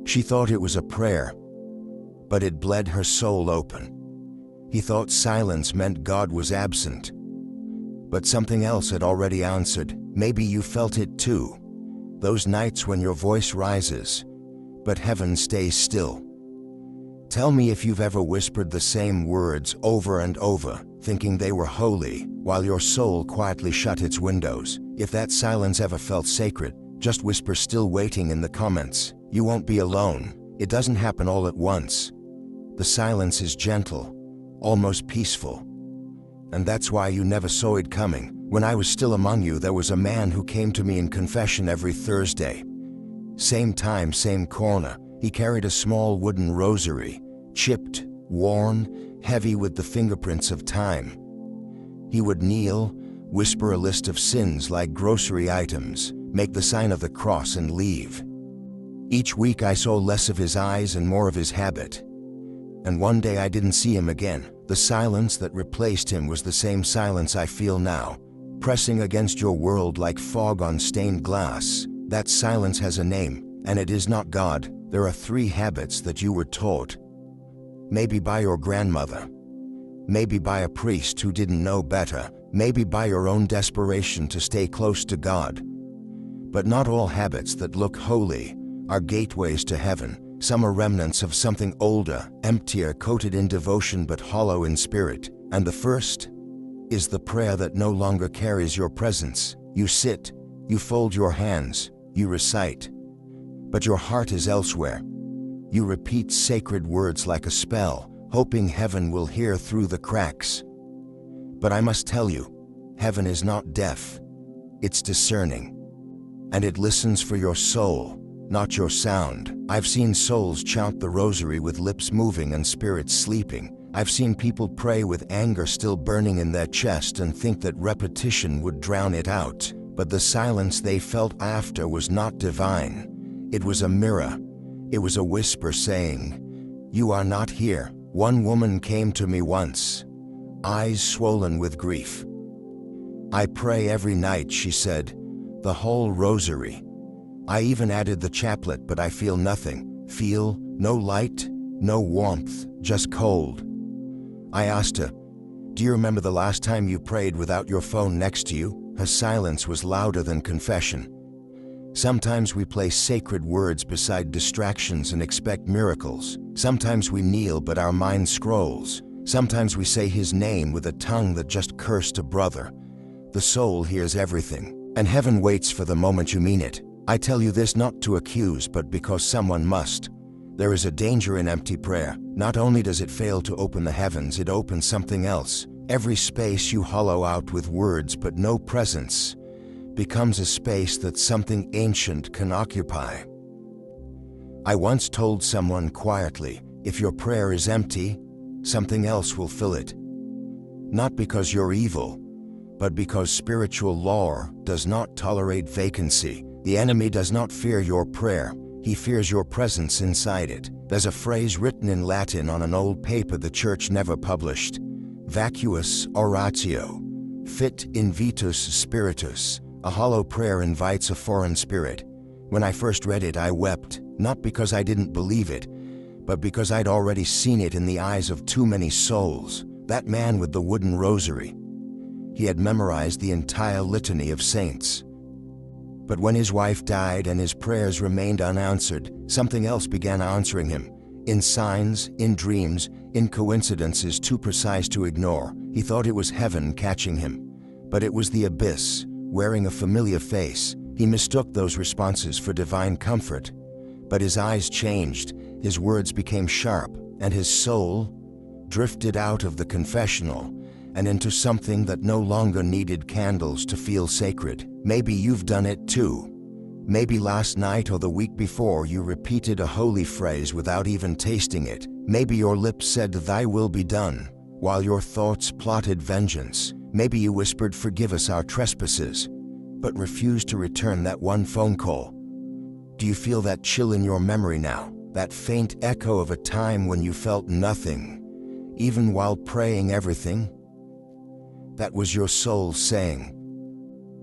She thought it was a prayer, but it bled her soul open. He thought silence meant God was absent, but something else had already answered. Maybe you felt it too. Those nights when your voice rises, but heaven stays still. Tell me if you've ever whispered the same words over and over, thinking they were holy, while your soul quietly shut its windows. If that silence ever felt sacred, just whisper "still waiting" in the comments. You won't be alone. It doesn't happen all at once. The silence is gentle, almost peaceful. And that's why you never saw it coming. When I was still among you, there was a man who came to me in confession every Thursday. Same time, same corner. He carried a small wooden rosary, chipped, worn, heavy with the fingerprints of time. He would kneel, whisper a list of sins like grocery items, make the sign of the cross and leave. Each week I saw less of his eyes and more of his habit. And one day I didn't see him again. The silence that replaced him was the same silence I feel now, pressing against your world like fog on stained glass. That silence has a name, and it is not God. There are 3 habits that you were taught. Maybe by your grandmother. Maybe by a priest who didn't know better. Maybe by your own desperation to stay close to God. But not all habits that look holy are gateways to heaven. Some are remnants of something older, emptier, coated in devotion but hollow in spirit. And the first is the prayer that no longer carries your presence. You sit, you fold your hands, you recite, but your heart is elsewhere. You repeat sacred words like a spell, hoping heaven will hear through the cracks. But I must tell you, heaven is not deaf. It's discerning. And it listens for your soul, not your sound. I've seen souls chant the rosary with lips moving and spirits sleeping. I've seen people pray with anger still burning in their chest and think that repetition would drown it out. But the silence they felt after was not divine. It was a mirror. It was a whisper saying, "You are not here." One woman came to me once, eyes swollen with grief. "I pray every night," she said, "the whole rosary. I even added the chaplet, but I feel nothing. Feel no light, no warmth, just cold." I asked her, "Do you remember the last time you prayed without your phone next to you?" Her silence was louder than confession. Sometimes we place sacred words beside distractions and expect miracles. Sometimes we kneel but our mind scrolls. Sometimes we say his name with a tongue that just cursed a brother. The soul hears everything, and heaven waits for the moment you mean it. I tell you this not to accuse, but because someone must. There is a danger in empty prayer. Not only does it fail to open the heavens, it opens something else. Every space you hollow out with words but no presence becomes a space that something ancient can occupy. I once told someone quietly, if your prayer is empty, something else will fill it. Not because you're evil, but because spiritual law does not tolerate vacancy. The enemy does not fear your prayer, he fears your presence inside it. There's a phrase written in Latin on an old paper the church never published: vacuus oratio, fit invitus spiritus. A hollow prayer invites a foreign spirit. When I first read it, I wept, not because I didn't believe it, but because I'd already seen it in the eyes of too many souls. That man with the wooden rosary, he had memorized the entire litany of saints. But when his wife died and his prayers remained unanswered, something else began answering him. In signs, in dreams, in coincidences too precise to ignore. He thought it was heaven catching him, but it was the abyss, wearing a familiar face. He mistook those responses for divine comfort. But his eyes changed, his words became sharp, and his soul drifted out of the confessional and into something that no longer needed candles to feel sacred. Maybe you've done it too. Maybe last night or the week before you repeated a holy phrase without even tasting it. Maybe your lips said, "Thy will be done," while your thoughts plotted vengeance. Maybe you whispered, "Forgive us our trespasses," but refused to return that one phone call. Do you feel that chill in your memory now? That faint echo of a time when you felt nothing, even while praying everything? That was your soul saying,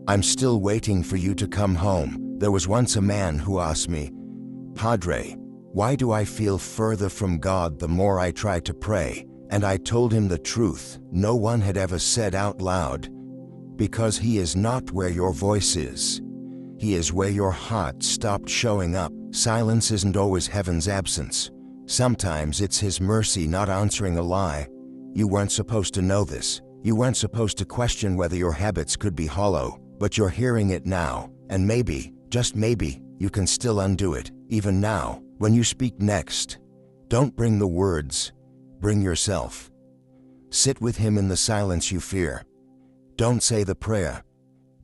"I'm still waiting for you to come home." There was once a man who asked me, "Padre, Why do I feel further from God the more I try to pray? And I told him the truth no one had ever said out loud. Because he is not where your voice is. He is where your heart stopped showing up. Silence isn't always heaven's absence. Sometimes it's his mercy not answering a lie. You weren't supposed to know this. You weren't supposed to question whether your habits could be hollow, but you're hearing it now, and maybe, just maybe, you can still undo it, even now, when you speak next. Don't bring the words, bring yourself. Sit with him in the silence you fear. Don't say the prayer.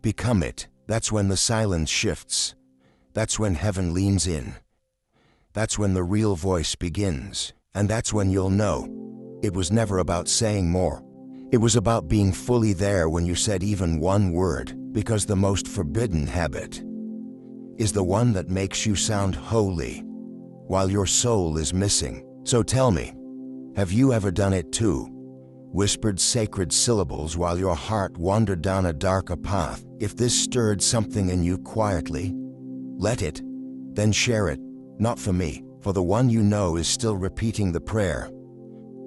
Become it. That's when the silence shifts. That's when heaven leans in. That's when the real voice begins. And that's when you'll know. It was never about saying more. It was about being fully there when you said even one word, because the most forbidden habit is the one that makes you sound holy, while your soul is missing. So tell me, have you ever done it too? Whispered sacred syllables while your heart wandered down a darker path. If this stirred something in you quietly, let it, then share it. Not for me, for the one you know is still repeating the prayer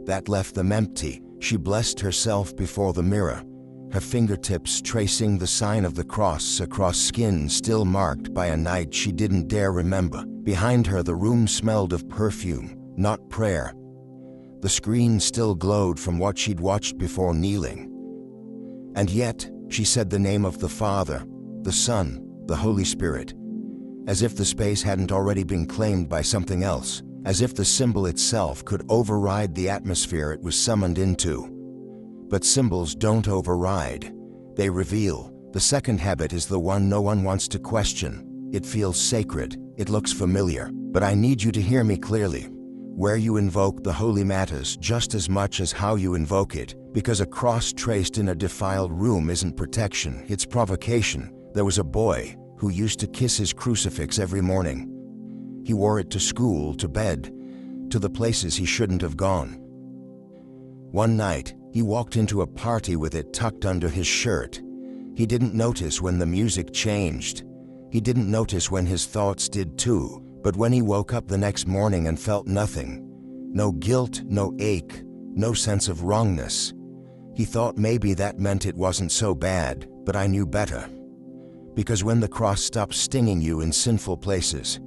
that left them empty. She blessed herself before the mirror, her fingertips tracing the sign of the cross across skin still marked by a night she didn't dare remember. Behind her the room smelled of perfume, not prayer. The screen still glowed from what she'd watched before kneeling. And yet, she said the name of the Father, the Son, the Holy Spirit, as if the space hadn't already been claimed by something else, as if the symbol itself could override the atmosphere it was summoned into. But symbols don't override, they reveal. The second habit is the one no one wants to question. It feels sacred, it looks familiar, but I need you to hear me clearly. Where you invoke the holy matters just as much as how you invoke it, because a cross traced in a defiled room isn't protection, it's provocation. There was a boy who used to kiss his crucifix every morning. He wore it to school, to bed, to the places he shouldn't have gone. One night, he walked into a party with it tucked under his shirt. He didn't notice when the music changed. He didn't notice when his thoughts did too. But when he woke up the next morning and felt nothing, no guilt, no ache, no sense of wrongness, he thought maybe that meant it wasn't so bad, but I knew better. Because when the cross stops stinging you in sinful places,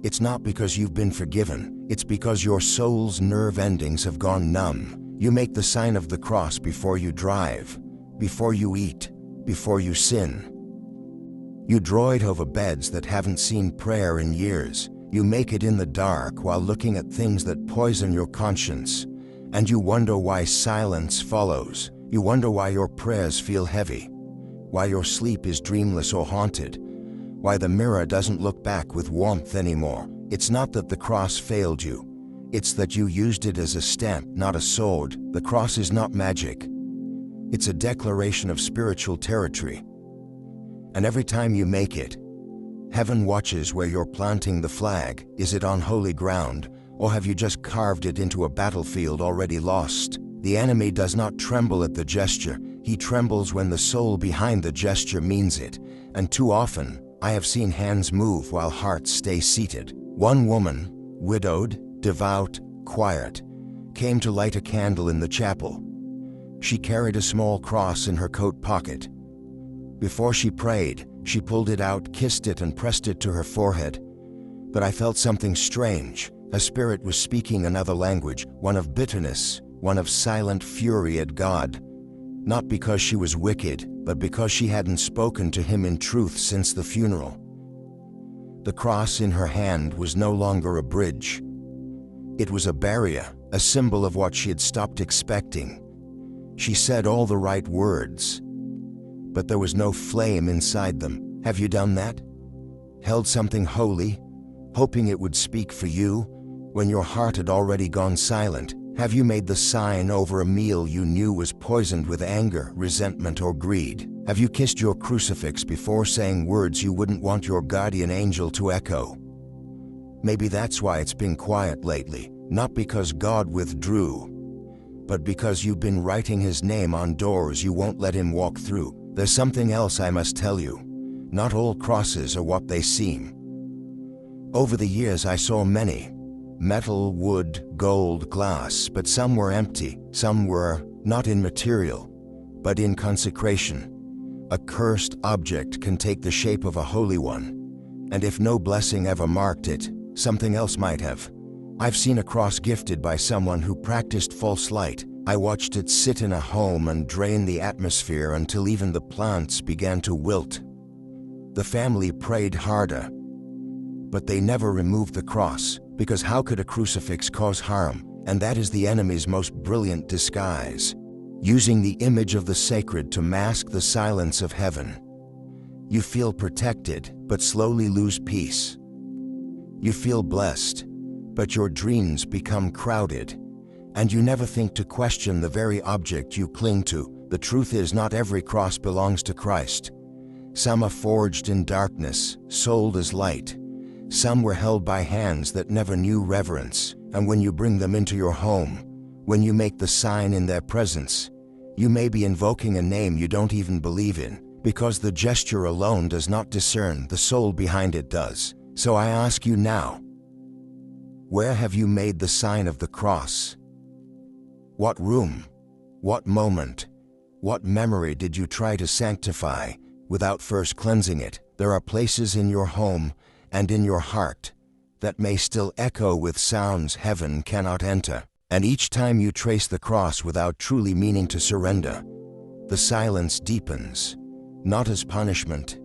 it's not because you've been forgiven, it's because your soul's nerve endings have gone numb. You make the sign of the cross before you drive, before you eat, before you sin. You droid over beds that haven't seen prayer in years. You make it in the dark while looking at things that poison your conscience. And you wonder why silence follows. You wonder why your prayers feel heavy. Why your sleep is dreamless or haunted. Why the mirror doesn't look back with warmth anymore. It's not that the cross failed you. It's that you used it as a stamp, not a sword. The cross is not magic. It's a declaration of spiritual territory. And every time you make it, heaven watches where you're planting the flag. Is it on holy ground, or have you just carved it into a battlefield already lost? The enemy does not tremble at the gesture. He trembles when the soul behind the gesture means it. And too often, I have seen hands move while hearts stay seated. One woman, widowed, devout, quiet, came to light a candle in the chapel. She carried a small cross in her coat pocket. Before she prayed, she pulled it out, kissed it, and pressed it to her forehead. But I felt something strange. Her spirit was speaking another language, one of bitterness, one of silent fury at God. Not because she was wicked, but because she hadn't spoken to him in truth since the funeral. The cross in her hand was no longer a bridge. It was a barrier, a symbol of what she had stopped expecting. She said all the right words, but there was no flame inside them. Have you done that? Held something holy, hoping it would speak for you, when your heart had already gone silent? Have you made the sign over a meal you knew was poisoned with anger, resentment, or greed? Have you kissed your crucifix before saying words you wouldn't want your guardian angel to echo? Maybe that's why it's been quiet lately, not because God withdrew, but because you've been writing his name on doors you won't let him walk through. There's something else I must tell you. Not all crosses are what they seem. Over the years I saw many, metal, wood, gold, glass, but some were empty. Some were not in material, but in consecration. A cursed object can take the shape of a holy one, and if no blessing ever marked it, something else might have. I've seen a cross gifted by someone who practiced false light. I watched it sit in a home and drain the atmosphere until even the plants began to wilt. The family prayed harder, but they never removed the cross, because how could a crucifix cause harm? And that is the enemy's most brilliant disguise, using the image of the sacred to mask the silence of heaven. You feel protected, but slowly lose peace. You feel blessed, but your dreams become crowded, and you never think to question the very object you cling to. The truth is, not every cross belongs to Christ. Some are forged in darkness, sold as light. Some were held by hands that never knew reverence, and when you bring them into your home, when you make the sign in their presence, you may be invoking a name you don't even believe in, because the gesture alone does not discern, the soul behind it does. So I ask you now, where have you made the sign of the cross? What room, what moment, what memory did you try to sanctify without first cleansing it? There are places in your home and in your heart that may still echo with sounds heaven cannot enter. And each time you trace the cross without truly meaning to surrender, the silence deepens, not as punishment,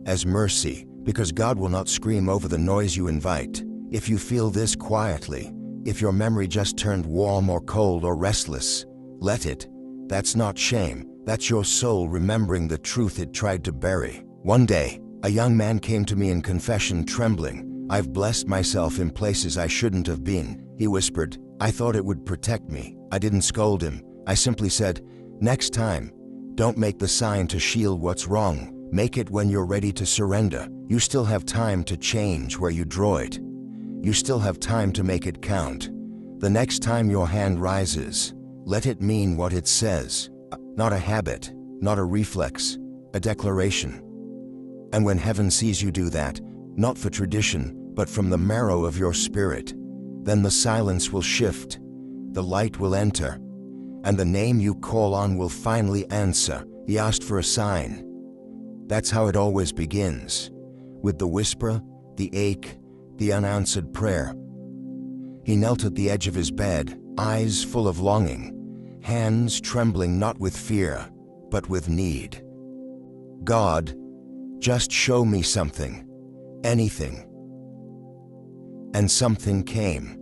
as mercy, because God will not scream over the noise you invite. If you feel this quietly, if your memory just turned warm or cold or restless, let it. That's not shame, that's your soul remembering the truth it tried to bury. One day, a young man came to me in confession trembling. I've blessed myself in places I shouldn't have been, he whispered. I thought it would protect me. I didn't scold him. I simply said, next time, don't make the sign to shield what's wrong. Make it when you're ready to surrender. You still have time to change where you draw it. You still have time to make it count. The next time your hand rises, let it mean what it says. Not a habit, not a reflex, a declaration. And when heaven sees you do that, not for tradition, but from the marrow of your spirit, then the silence will shift, the light will enter, and the name you call on will finally answer. He asked for a sign. That's how it always begins, with the whisper, the ache, the unanswered prayer. He knelt at the edge of his bed, eyes full of longing, hands trembling not with fear, but with need. God, just show me something, anything. And something came.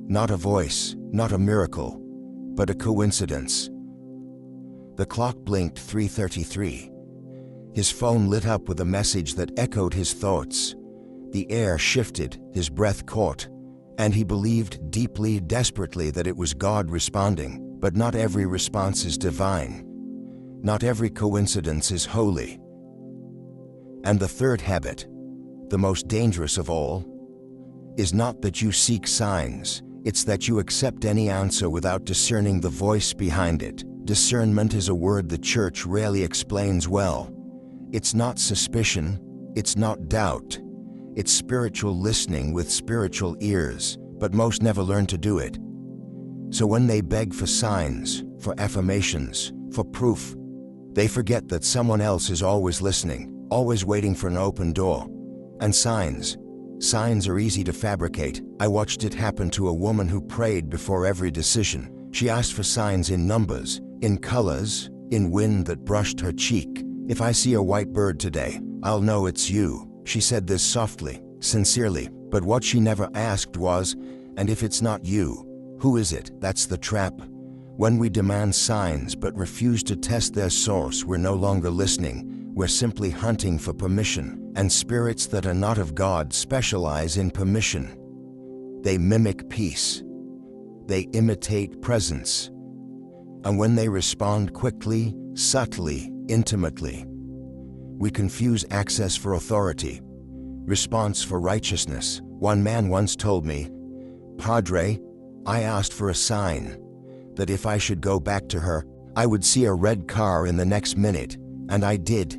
Not a voice, not a miracle, but a coincidence. The clock blinked 3:33. His phone lit up with a message that echoed his thoughts. The air shifted, his breath caught, and he believed deeply, desperately that it was God responding. But not every response is divine. Not every coincidence is holy. And the third habit, the most dangerous of all, is not that you seek signs, it's that you accept any answer without discerning the voice behind it. Discernment is a word the church rarely explains well. It's not suspicion, it's not doubt. It's spiritual listening with spiritual ears, but most never learn to do it. So when they beg for signs, for affirmations, for proof, they forget that someone else is always listening, always waiting for an open door. And signs are easy to fabricate. I watched it happen to a woman who prayed before every decision. She asked for signs in numbers, in colors, in wind that brushed her cheek. If I see a white bird today, I'll know it's you. She said this softly, sincerely, but what she never asked was, and if it's not you, who is it? That's the trap. When we demand signs but refuse to test their source, we're no longer listening, we're simply hunting for permission. And spirits that are not of God specialize in permission. They mimic peace. They imitate presence. And when they respond quickly, subtly, intimately, we confuse access for authority, response for righteousness. One man once told me, "Padre, I asked for a sign, that if I should go back to her, I would see a red car in the next minute, and I did."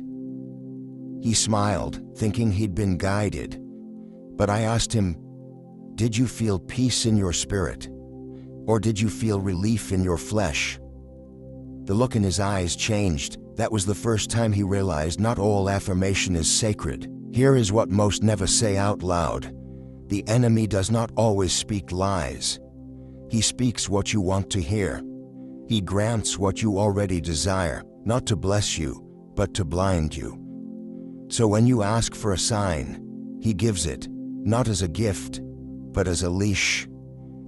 He smiled, thinking he'd been guided. But I asked him, Did you feel peace in your spirit? Or did you feel relief in your flesh? The look in his eyes changed. That was the first time he realized not all affirmation is sacred. Here is what most never say out loud. The enemy does not always speak lies. He speaks what you want to hear. He grants what you already desire, not to bless you, but to blind you. So when you ask for a sign, he gives it, not as a gift, but as a leash.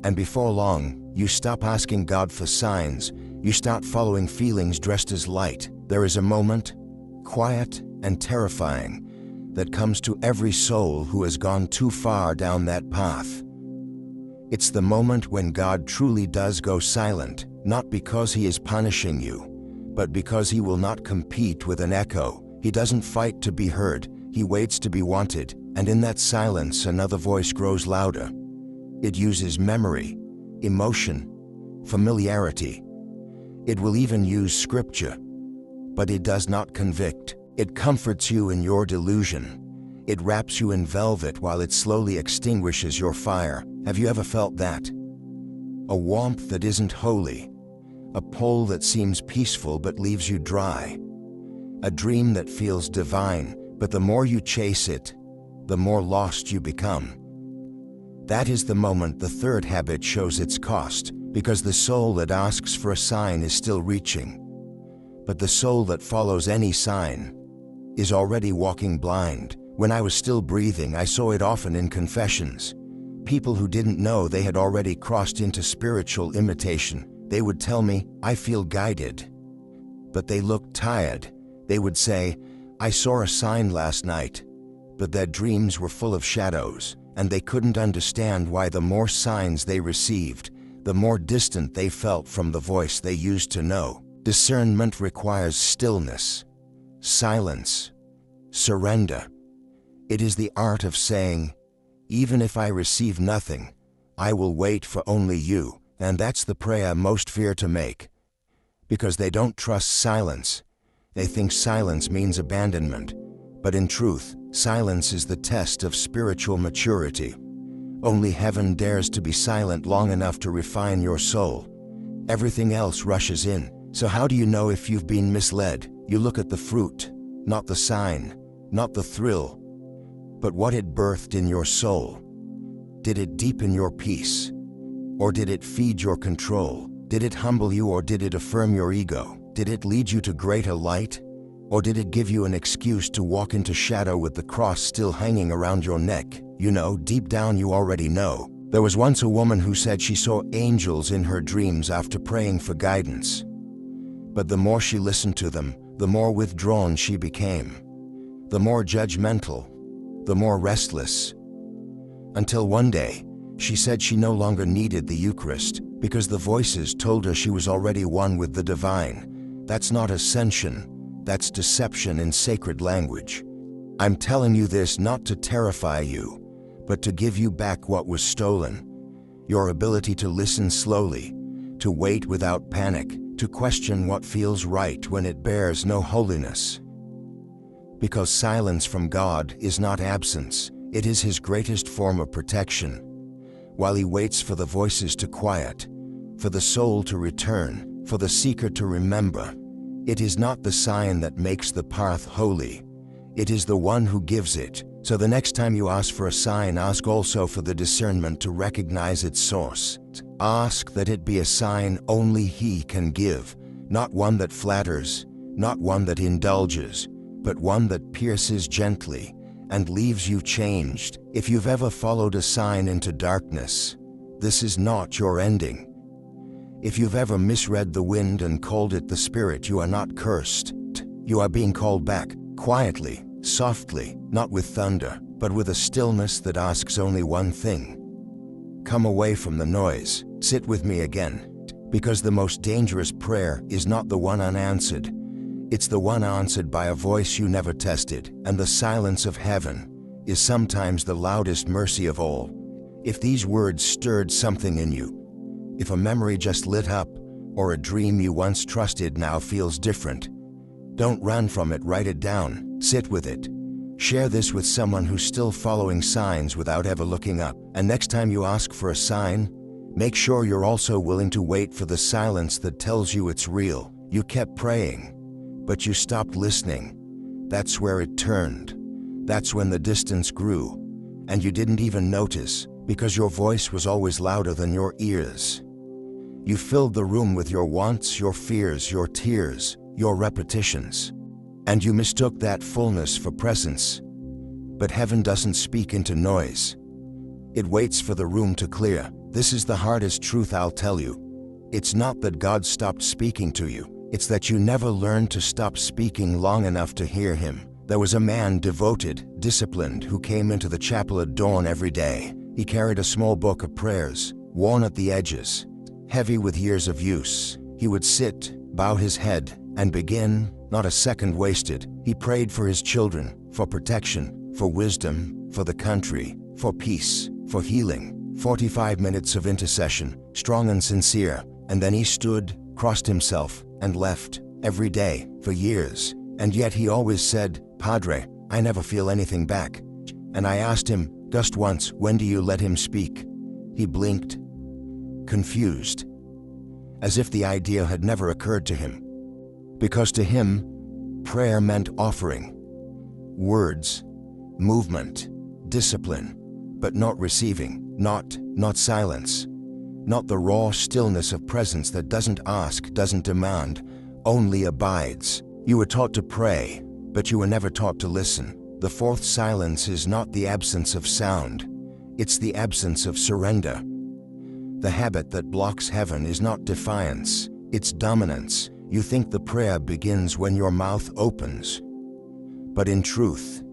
And before long, you stop asking God for signs. You start following feelings dressed as light. There is a moment, quiet and terrifying, that comes to every soul who has gone too far down that path. It's the moment when God truly does go silent, not because he is punishing you, but because he will not compete with an echo. He doesn't fight to be heard, he waits to be wanted, and in that silence another voice grows louder. It uses memory, emotion, familiarity. It will even use scripture. But it does not convict. It comforts you in your delusion. It wraps you in velvet while it slowly extinguishes your fire. Have you ever felt that? A warmth that isn't holy. A pull that seems peaceful but leaves you dry. A dream that feels divine, but the more you chase it, the more lost you become. That is the moment the third habit shows its cost, because the soul that asks for a sign is still reaching. But the soul that follows any sign is already walking blind. When I was still breathing, I saw it often in confessions. People who didn't know they had already crossed into spiritual imitation. They would tell me, I feel guided. But they looked tired. They would say, I saw a sign last night. But their dreams were full of shadows, and they couldn't understand why the more signs they received, the more distant they felt from the voice they used to know. Discernment requires stillness, silence, surrender. It is the art of saying, even if I receive nothing, I will wait for only you. And that's the prayer most fear to make. Because they don't trust silence. They think silence means abandonment. But in truth, silence is the test of spiritual maturity. Only heaven dares to be silent long enough to refine your soul. Everything else rushes in. So how do you know if you've been misled? You look at the fruit, not the sign, not the thrill, but what it birthed in your soul. Did it deepen your peace? Or did it feed your control? Did it humble you or did it affirm your ego? Did it lead you to greater light? Or did it give you an excuse to walk into shadow with the cross still hanging around your neck? You know, deep down you already know. There was once a woman who said she saw angels in her dreams after praying for guidance. But the more she listened to them, the more withdrawn she became. The more judgmental, the more restless. Until one day, she said she no longer needed the Eucharist because the voices told her she was already one with the divine. That's not ascension, that's deception in sacred language. I'm telling you this not to terrify you, but to give you back what was stolen. Your ability to listen slowly, to wait without panic, to question what feels right when it bears no holiness. Because silence from God is not absence, it is his greatest form of protection. While he waits for the voices to quiet, for the soul to return, for the seeker to remember, it is not the sign that makes the path holy. It is the one who gives it. So the next time you ask for a sign, ask also for the discernment to recognize its source. Ask that it be a sign only he can give, not one that flatters, not one that indulges, but one that pierces gently and leaves you changed. If you've ever followed a sign into darkness, this is not your ending. If you've ever misread the wind and called it the Spirit, you are not cursed. You are being called back, quietly, softly, not with thunder, but with a stillness that asks only one thing. Come away from the noise, sit with me again. Because the most dangerous prayer is not the one unanswered. It's the one answered by a voice you never tested, and the silence of heaven is sometimes the loudest mercy of all. If these words stirred something in you, if a memory just lit up, or a dream you once trusted now feels different, don't run from it, write it down, sit with it. Share this with someone who's still following signs without ever looking up. And next time you ask for a sign, make sure you're also willing to wait for the silence that tells you it's real. You kept praying, but you stopped listening. That's where it turned. That's when the distance grew, and you didn't even notice, because your voice was always louder than your ears. You filled the room with your wants, your fears, your tears, your repetitions. And you mistook that fullness for presence. But heaven doesn't speak into noise. It waits for the room to clear. This is the hardest truth I'll tell you. It's not that God stopped speaking to you. It's that you never learned to stop speaking long enough to hear him. There was a man, devoted, disciplined, who came into the chapel at dawn every day. He carried a small book of prayers, worn at the edges, heavy with years of use. He would sit, bow his head, and begin, not a second wasted. He prayed for his children, for protection, for wisdom, for the country, for peace, for healing. 45 minutes of intercession, strong and sincere, and then he stood, crossed himself, and left, every day, for years. And yet he always said, "Padre, I never feel anything back." And I asked him, just once, "When do you let him speak?" He blinked, confused, as if the idea had never occurred to him. Because to him, prayer meant offering, words, movement, discipline, but not receiving, not silence, not the raw stillness of presence that doesn't ask, doesn't demand, only abides. You were taught to pray, but you were never taught to listen. The fourth silence is not the absence of sound, it's the absence of surrender. The habit that blocks heaven is not defiance, it's dominance. You think the prayer begins when your mouth opens, but in truth,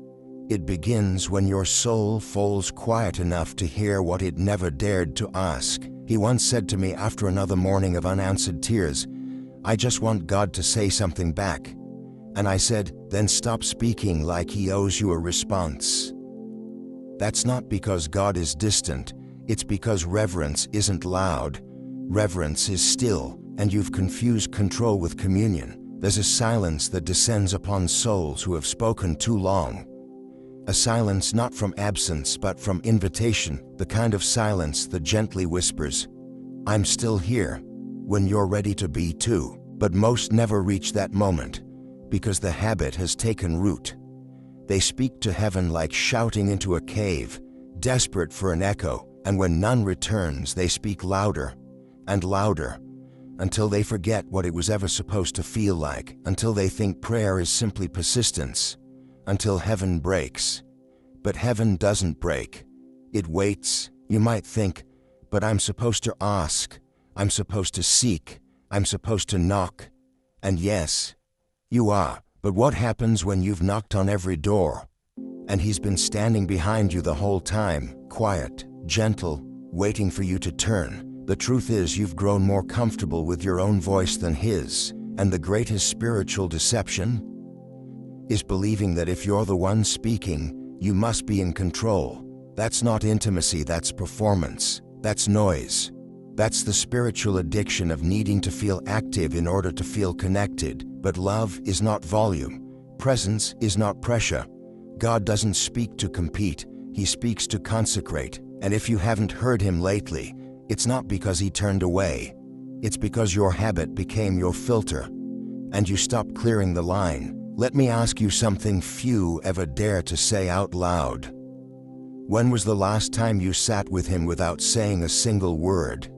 it begins when your soul falls quiet enough to hear what it never dared to ask. He once said to me after another morning of unanswered tears, "I just want God to say something back." And I said, "Then stop speaking like he owes you a response." That's not because God is distant, it's because reverence isn't loud. Reverence is still, and you've confused control with communion. There's a silence that descends upon souls who have spoken too long. A silence not from absence but from invitation, the kind of silence that gently whispers, "I'm still here," when you're ready to be too. But most never reach that moment, because the habit has taken root. They speak to heaven like shouting into a cave, desperate for an echo, and when none returns, they speak louder and louder, until they forget what it was ever supposed to feel like, until they think prayer is simply persistence, until heaven breaks. But heaven doesn't break. It waits. You might think, "But I'm supposed to ask, I'm supposed to seek, I'm supposed to knock." And yes, you are. But what happens when you've knocked on every door, and he's been standing behind you the whole time, quiet, gentle, waiting for you to turn? The truth is, you've grown more comfortable with your own voice than his, and the greatest spiritual deception is believing that if you're the one speaking, you must be in control. That's not intimacy, that's performance, that's noise. That's the spiritual addiction of needing to feel active in order to feel connected. But love is not volume. Presence is not pressure. God doesn't speak to compete, he speaks to consecrate. And if you haven't heard him lately, it's not because he turned away. It's because your habit became your filter, and you stopped clearing the line. Let me ask you something few ever dare to say out loud. When was the last time you sat with him without saying a single word?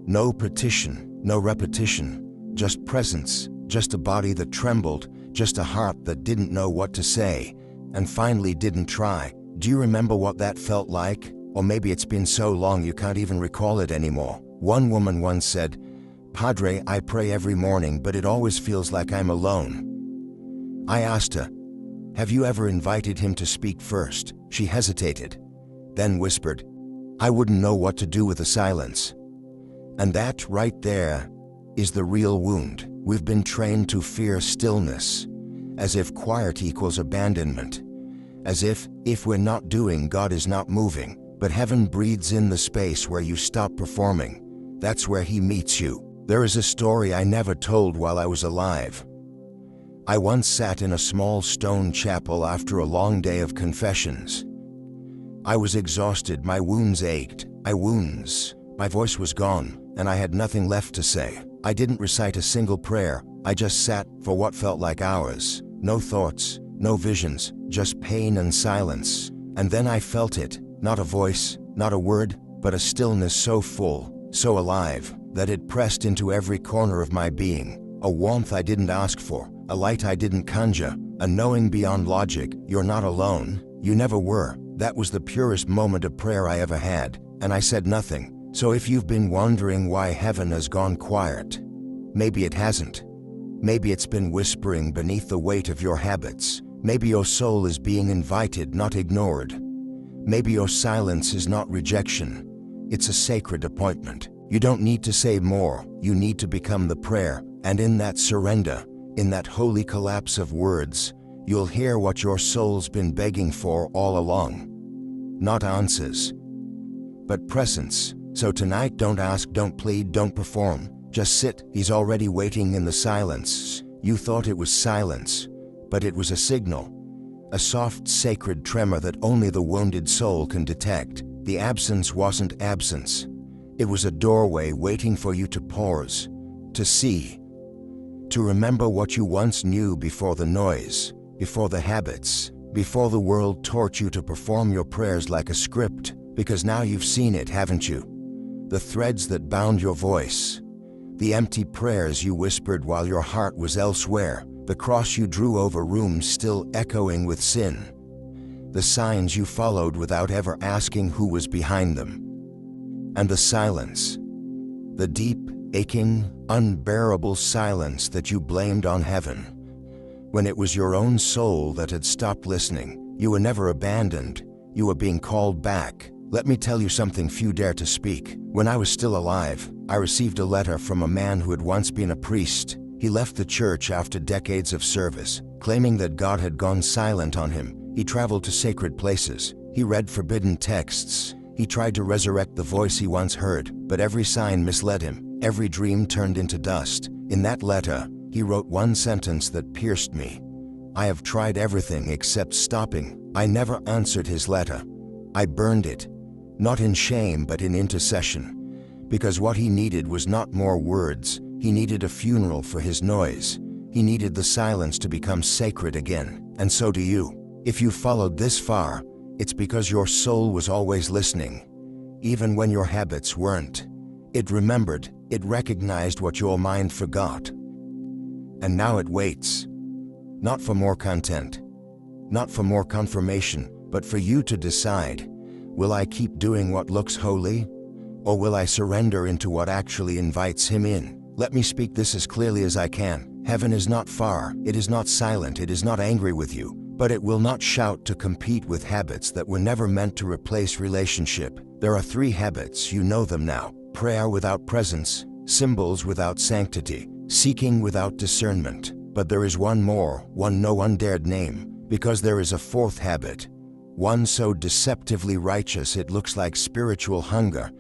No petition, no repetition, just presence, just a body that trembled, just a heart that didn't know what to say, and finally didn't try. Do you remember what that felt like? Or maybe it's been so long you can't even recall it anymore. One woman once said, "Padre, I pray every morning, but it always feels like I'm alone." I asked her, "Have you ever invited him to speak first?" She hesitated, then whispered, "I wouldn't know what to do with the silence." And that right there is the real wound. We've been trained to fear stillness, as if quiet equals abandonment, as if we're not doing, God is not moving. But heaven breathes in the space where you stop performing. That's where he meets you. There is a story I never told while I was alive. I once sat in a small stone chapel after a long day of confessions. I was exhausted, my wounds ached, my voice was gone, and I had nothing left to say. I didn't recite a single prayer, I just sat for what felt like hours. No thoughts, no visions, just pain and silence. And then I felt it, not a voice, not a word, but a stillness so full, so alive, that it pressed into every corner of my being. A warmth I didn't ask for, a light I didn't conjure, a knowing beyond logic. You're not alone, you never were. That was the purest moment of prayer I ever had, and I said nothing. So if you've been wondering why heaven has gone quiet, maybe it hasn't. Maybe it's been whispering beneath the weight of your habits. Maybe your soul is being invited, not ignored. Maybe your silence is not rejection. It's a sacred appointment. You don't need to say more, you need to become the prayer. And in that surrender, in that holy collapse of words, you'll hear what your soul's been begging for all along. Not answers, but presence. So tonight, don't ask, don't plead, don't perform. Just sit. He's already waiting in the silence. You thought it was silence, but it was a signal. A soft, sacred tremor that only the wounded soul can detect. The absence wasn't absence. It was a doorway waiting for you to pause, to see, to remember what you once knew before the noise, before the habits, before the world taught you to perform your prayers like a script, because now you've seen it, haven't you? The threads that bound your voice, the empty prayers you whispered while your heart was elsewhere, the cross you drew over rooms still echoing with sin, the signs you followed without ever asking who was behind them, and the silence, the deep, aching, unbearable silence that you blamed on heaven. When it was your own soul that had stopped listening, you were never abandoned, you were being called back. Let me tell you something few dare to speak. When I was still alive, I received a letter from a man who had once been a priest. He left the church after decades of service, claiming that God had gone silent on him. He traveled to sacred places. He read forbidden texts. He tried to resurrect the voice he once heard, but every sign misled him. Every dream turned into dust. In that letter, he wrote one sentence that pierced me. I have tried everything except stopping. I never answered his letter. I burned it. Not in shame, but in intercession. Because what he needed was not more words. He needed a funeral for his noise. He needed the silence to become sacred again. And so do you. If you followed this far, it's because your soul was always listening. Even when your habits weren't. It remembered, it recognized what your mind forgot. And now it waits. Not for more content. Not for more confirmation, but for you to decide. Will I keep doing what looks holy? Or will I surrender into what actually invites him in? Let me speak this as clearly as I can. Heaven is not far, it is not silent, it is not angry with you, but it will not shout to compete with habits that were never meant to replace relationship. There are 3 habits, you know them now. Prayer without presence, symbols without sanctity, seeking without discernment. But there is one more, one no one dared name, because there is a 4th habit. One so deceptively righteous it looks like spiritual hunger,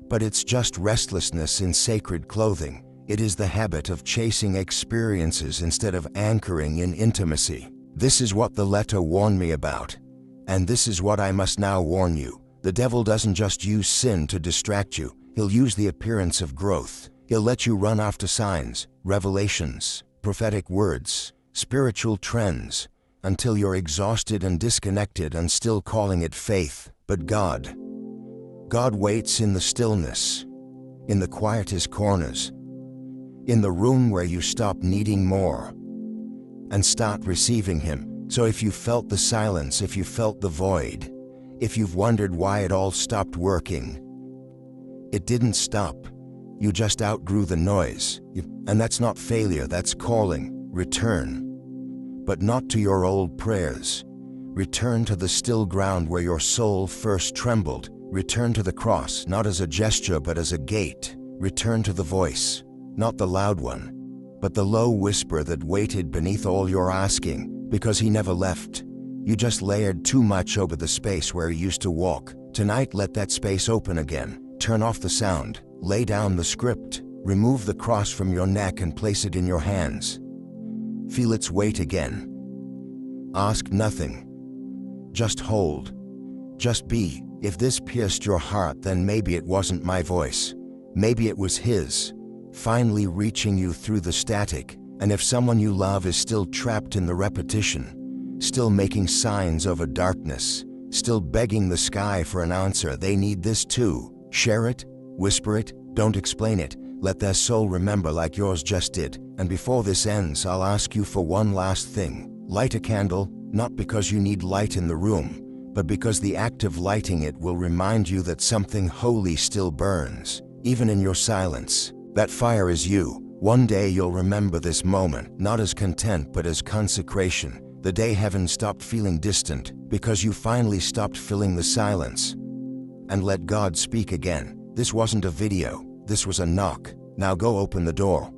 but it's just restlessness in sacred clothing. It is the habit of chasing experiences instead of anchoring in intimacy. This is what the letter warned me about. And this is what I must now warn you. The devil doesn't just use sin to distract you. He'll use the appearance of growth. He'll let you run after signs, revelations, prophetic words, spiritual trends, until you're exhausted and disconnected and still calling it faith. But God waits in the stillness, in the quietest corners, in the room where you stop needing more and start receiving him. So if you felt the silence, if you felt the void, if you've wondered why it all stopped working, it didn't stop. You just outgrew the noise. And that's not failure, that's calling. Return. But not to your old prayers. Return to the still ground where your soul first trembled. Return to the cross, not as a gesture but as a gate. Return to the voice, not the loud one, but the low whisper that waited beneath all your asking, because he never left. You just layered too much over the space where he used to walk. Tonight, let that space open again. Turn off the sound, lay down the script, remove the cross from your neck and place it in your hands. Feel its weight again. Ask nothing. Just hold. Just be. If this pierced your heart, then maybe it wasn't my voice. Maybe it was his, finally reaching you through the static. And if someone you love is still trapped in the repetition, still making signs over darkness, still begging the sky for an answer, they need this too. Share it, whisper it, don't explain it. Let their soul remember like yours just did. And before this ends, I'll ask you for one last thing. Light a candle, not because you need light in the room, but because the act of lighting it will remind you that something holy still burns, even in your silence. That fire is you. One day you'll remember this moment, not as content but as consecration. The day heaven stopped feeling distant, because you finally stopped filling the silence and let God speak again. This wasn't a video, this was a knock. Now go open the door.